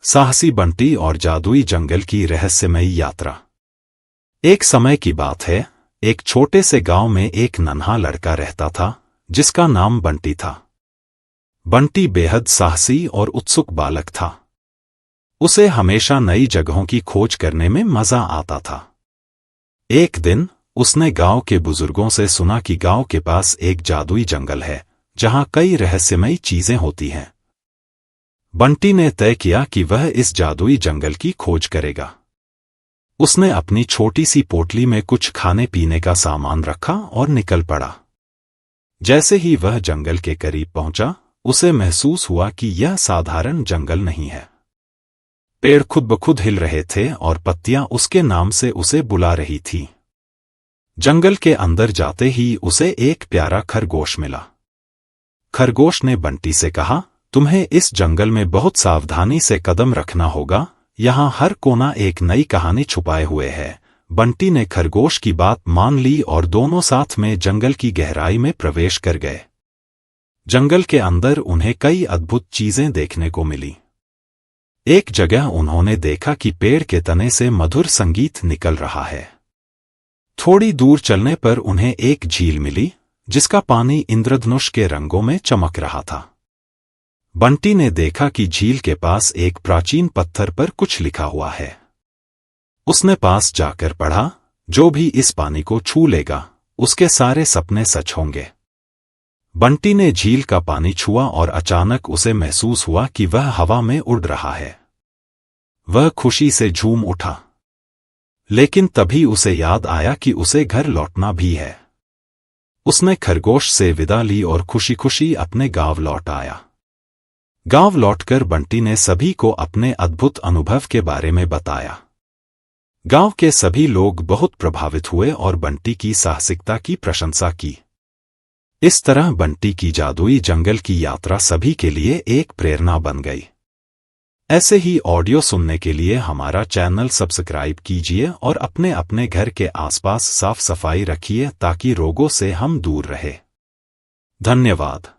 साहसी बंटी और जादुई जंगल की रहस्यमयी यात्रा। एक समय की बात है, एक छोटे से गांव में एक नन्हा लड़का रहता था जिसका नाम बंटी था। बंटी बेहद साहसी और उत्सुक बालक था। उसे हमेशा नई जगहों की खोज करने में मजा आता था। एक दिन उसने गांव के बुजुर्गों से सुना कि गांव के पास एक जादुई जंगल है जहां कई रहस्यमयी चीजें होती हैं। बंटी ने तय किया कि वह इस जादुई जंगल की खोज करेगा। उसने अपनी छोटी सी पोटली में कुछ खाने पीने का सामान रखा और निकल पड़ा। जैसे ही वह जंगल के करीब पहुंचा, उसे महसूस हुआ कि यह साधारण जंगल नहीं है। पेड़ खुद ब खुद हिल रहे थे और पत्तियां उसके नाम से उसे बुला रही थीं। जंगल के अंदर जाते ही उसे एक प्यारा खरगोश मिला। खरगोश ने बंटी से कहा, तुम्हें इस जंगल में बहुत सावधानी से कदम रखना होगा, यहाँ हर कोना एक नई कहानी छुपाए हुए है। बंटी ने खरगोश की बात मान ली और दोनों साथ में जंगल की गहराई में प्रवेश कर गए। जंगल के अंदर उन्हें कई अद्भुत चीजें देखने को मिली। एक जगह उन्होंने देखा कि पेड़ के तने से मधुर संगीत निकल रहा है। थोड़ी दूर चलने पर उन्हें एक झील मिली जिसका पानी इंद्रधनुष के रंगों में चमक रहा था। बंटी ने देखा कि झील के पास एक प्राचीन पत्थर पर कुछ लिखा हुआ है। उसने पास जाकर पढ़ा, जो भी इस पानी को छू लेगा उसके सारे सपने सच होंगे। बंटी ने झील का पानी छुआ और अचानक उसे महसूस हुआ कि वह हवा में उड़ रहा है। वह खुशी से झूम उठा, लेकिन तभी उसे याद आया कि उसे घर लौटना भी है। उसने खरगोश से विदा ली और खुशी खुशी अपने गांव लौट आया। गांव लौटकर बंटी ने सभी को अपने अद्भुत अनुभव के बारे में बताया। गांव के सभी लोग बहुत प्रभावित हुए और बंटी की साहसिकता की प्रशंसा की। इस तरह बंटी की जादुई जंगल की यात्रा सभी के लिए एक प्रेरणा बन गई। ऐसे ही ऑडियो सुनने के लिए हमारा चैनल सब्सक्राइब कीजिए और अपने अपने घर के आसपास साफ सफाई रखिए ताकि रोगों से हम दूर रहे। धन्यवाद।